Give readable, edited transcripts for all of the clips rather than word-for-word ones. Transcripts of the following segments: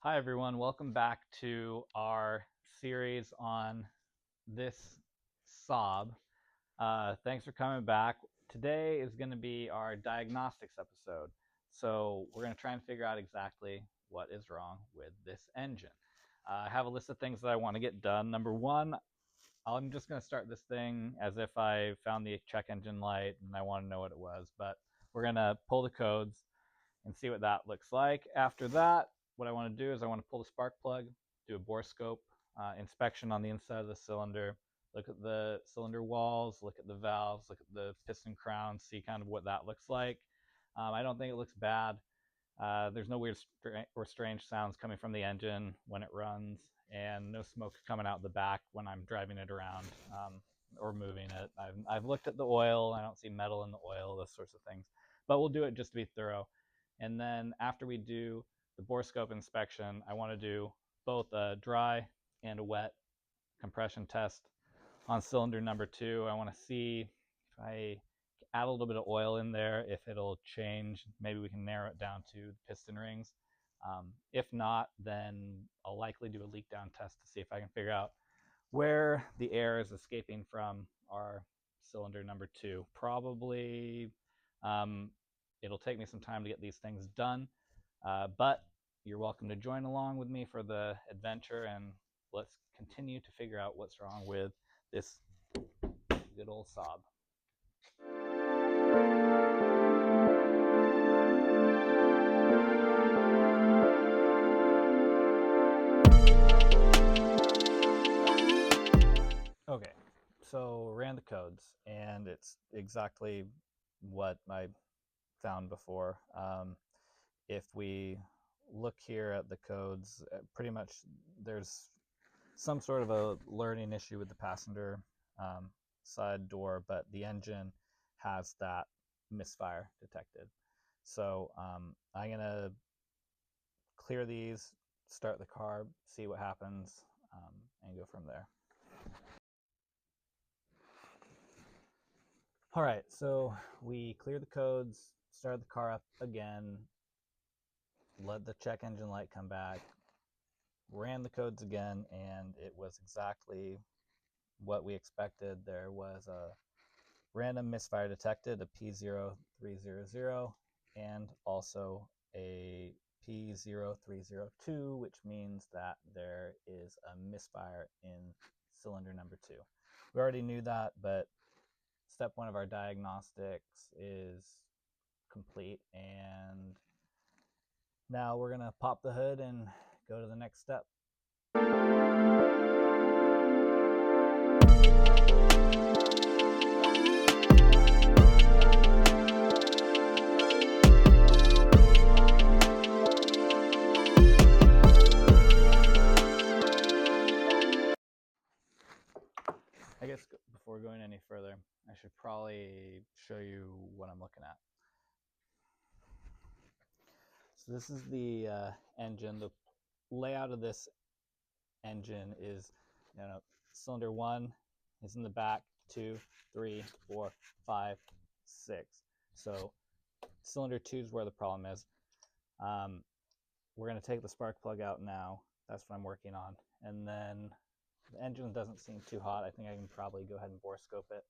Hi everyone, welcome back to our series on this Saab. Thanks for coming back. Today is going to be our diagnostics episode. So we're going to try and figure out exactly what is wrong with this engine. I have a list of things that I want to get done. Number one, I'm just going to start this thing as if I found the check engine light and I want to know what it was, but we're going to pull the codes and see what that looks like. After that, what I want to do is I want to pull the spark plug, do a borescope inspection on the inside of the cylinder, look at the cylinder walls, look at the valves, look at the piston crown, see kind of what that looks like. I don't think it looks bad. There's no weird or strange sounds coming from the engine when it runs, and no smoke coming out the back when I'm driving it around or moving it. I've looked at the oil. I don't see metal in the oil, those sorts of things. But we'll do it just to be thorough. And then after we do the borescope inspection, I want to do both a dry and a wet compression test on cylinder number 2. I want to see if I add a little bit of oil in there, if it'll change. Maybe we can narrow it down to the piston rings. If not, then I'll likely do a leak down test to see if I can figure out where the air is escaping from our cylinder number 2. Probably it'll take me some time to get these things done, but you're welcome to join along with me for the adventure, and let's continue to figure out what's wrong with this good old Saab. Okay, so ran the codes, and it's exactly what I found before. If we look here at the codes, pretty much there's some sort of a learning issue with the passenger side door, but the engine has that misfire detected. So I'm going to clear these, start the car, see what happens, and go from there. All right, so we cleared the codes, started the car up again, let the check engine light come back, ran the codes again, and it was exactly what we expected. There was a random misfire detected, a P0300, and also a P0302, which means that there is a misfire in cylinder number 2. We already knew that, but step 1 of our diagnostics is complete, and now we're going to pop the hood and go to the next step. I guess before going any further, I should probably show you what I'm looking at. So this is the engine. The layout of this engine is, cylinder 1 is in the back, 2, 3, 4, 5, 6. So cylinder 2 is where the problem is. We're going to take the spark plug out now. That's what I'm working on. And then the engine doesn't seem too hot. I think I can probably go ahead and borescope it.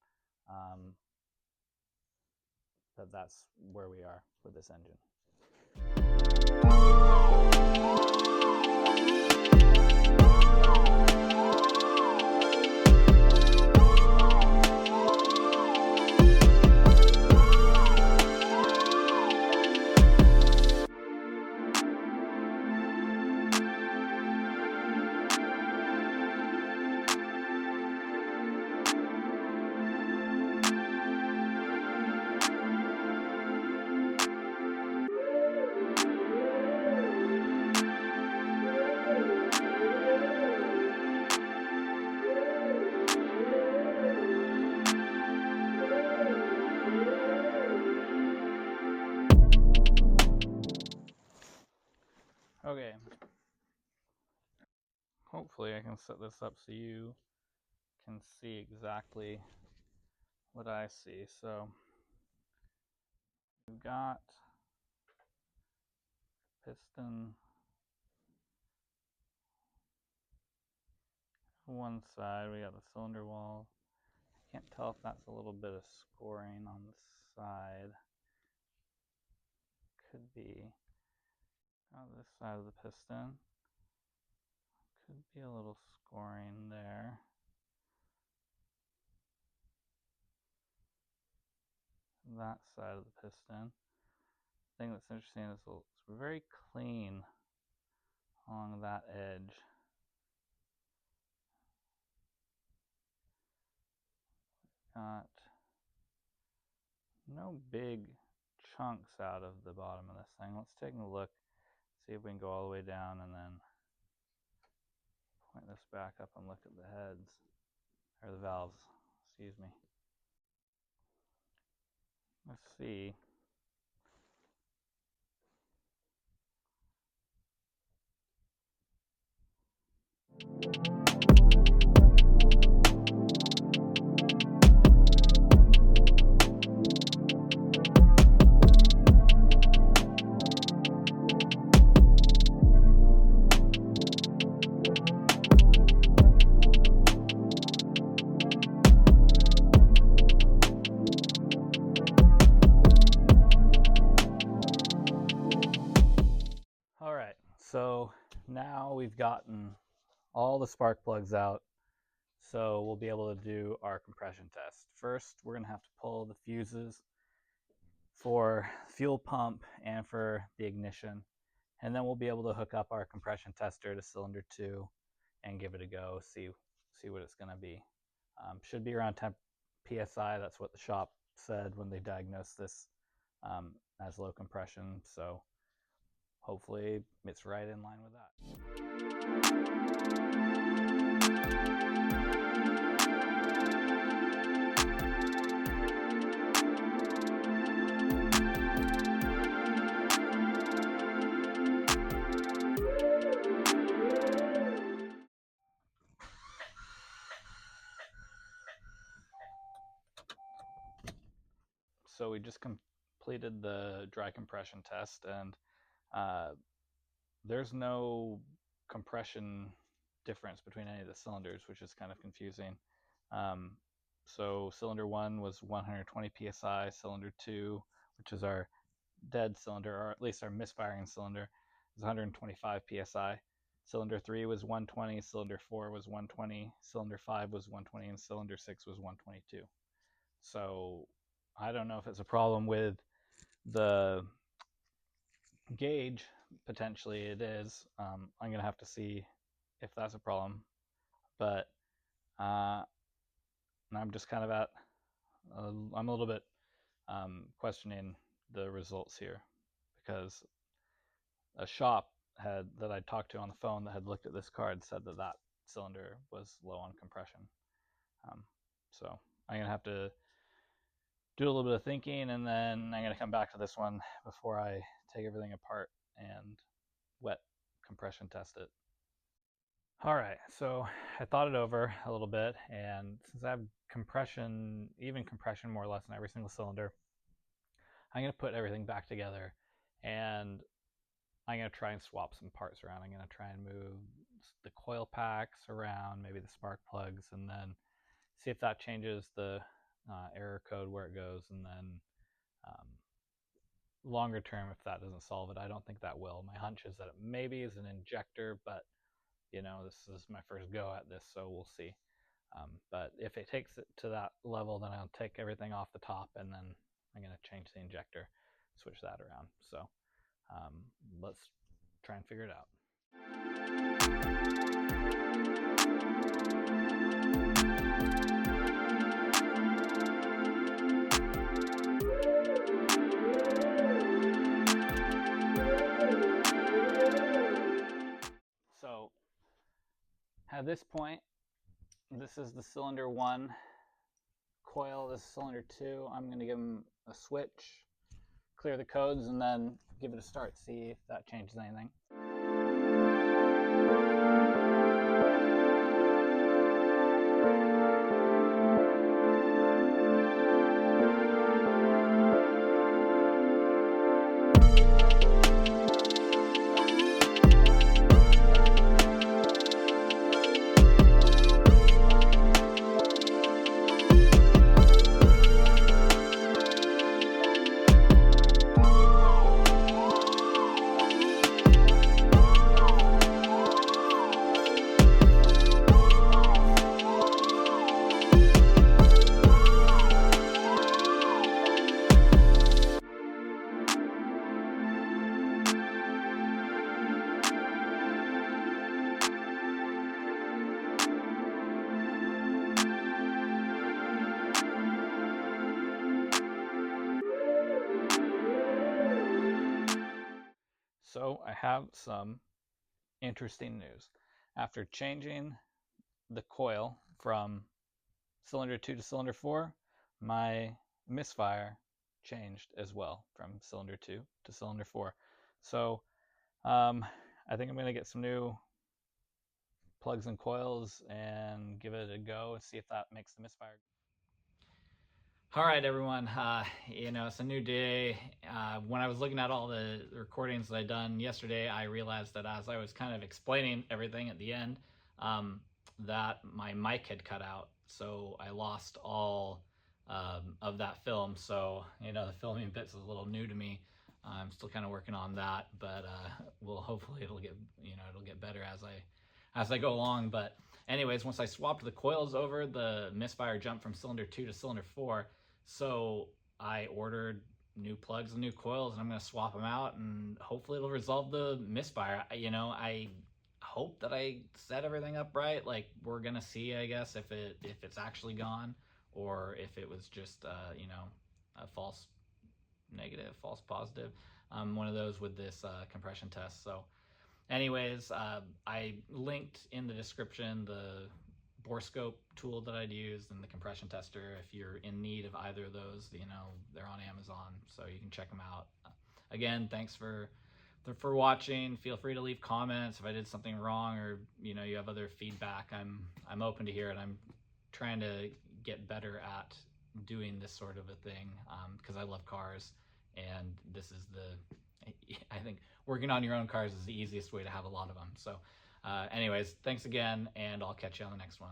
But that's where we are with this engine. Okay, hopefully I can set this up so you can see exactly what I see. So we've got piston one side, we got the cylinder wall. I can't tell if that's a little bit of scoring on the side. Could be on this side of the piston. Could be a little scoring there. That side of the piston. The thing that's interesting is it's very clean along that edge. Got no big chunks out of the bottom of this thing. Let's take a look, see if we can go all the way down and then point this back up and look at the heads, or the valves, excuse me. Let's see. So now we've gotten all the spark plugs out, so we'll be able to do our compression test. First, we're going to have to pull the fuses for fuel pump and for the ignition, and then we'll be able to hook up our compression tester to cylinder 2 and give it a go, see what it's going to be. Should be around 10 psi. That's what the shop said when they diagnosed this as low compression, so hopefully it's right in line with that. So we just completed the dry compression test, and there's no compression difference between any of the cylinders, which is kind of confusing. So cylinder 1 was 120 psi, cylinder 2, which is our dead cylinder, or at least our misfiring cylinder, is 125 psi. Cylinder 3 was 120, cylinder 4 was 120, cylinder 5 was 120, and cylinder 6 was 122. So I don't know if it's a problem with the gauge. Potentially it is. I'm going to have to see if that's a problem. But I'm just kind of I'm a little bit questioning the results here, because a shop that I talked to on the phone that had looked at this card said that cylinder was low on compression. So I'm going to have to do a little bit of thinking, and then I'm going to come back to this one before I take everything apart and wet compression test it. All right, so I thought it over a little bit, and since I have compression, even compression more or less in every single cylinder, I'm going to put everything back together, and I'm going to try and swap some parts around. I'm going to try and move the coil packs around, maybe the spark plugs, and then see if that changes the error code where it goes, and then longer term, if that doesn't solve it, I don't think that will. My hunch is that it maybe is an injector, but you know, this is my first go at this, so we'll see. But if it takes it to that level, then I'll take everything off the top, and then I'm going to change the injector, switch that around. So let's try and figure it out. So at this point, this is the cylinder 1 coil, this is cylinder 2. I'm going to give them a switch, clear the codes, and then give it a start, see if that changes anything. So I have some interesting news. After changing the coil from cylinder 2 to cylinder 4, my misfire changed as well from cylinder 2 to cylinder 4. So I think I'm going to get some new plugs and coils and give it a go and see if that makes the misfire. All right, everyone. It's a new day. When I was looking at all the recordings that I'd done yesterday, I realized that as I was kind of explaining everything at the end, that my mic had cut out. So I lost all of that film. So, the filming bit's a little new to me. I'm still kind of working on that, but hopefully it'll get better as I go along. But anyways, once I swapped the coils over, the misfire jumped from cylinder 2 to cylinder 4. So I ordered new plugs and new coils, and I'm going to swap them out, and hopefully it'll resolve the misfire. I hope that I set everything up right. Like, we're going to see, I guess, if it's actually gone, or if it was just a false negative, false positive. One of those with this compression test. So anyways, I linked in the description the borescope tool that I'd used and the compression tester. If you're in need of either of those, they're on Amazon, so you can check them out. Again, thanks for watching. Feel free to leave comments if I did something wrong, or you have other feedback. I'm open to hear it. I'm trying to get better at doing this sort of a thing because I love cars, and this is I think working on your own cars is the easiest way to have a lot of them. So anyways, thanks again, and I'll catch you on the next one.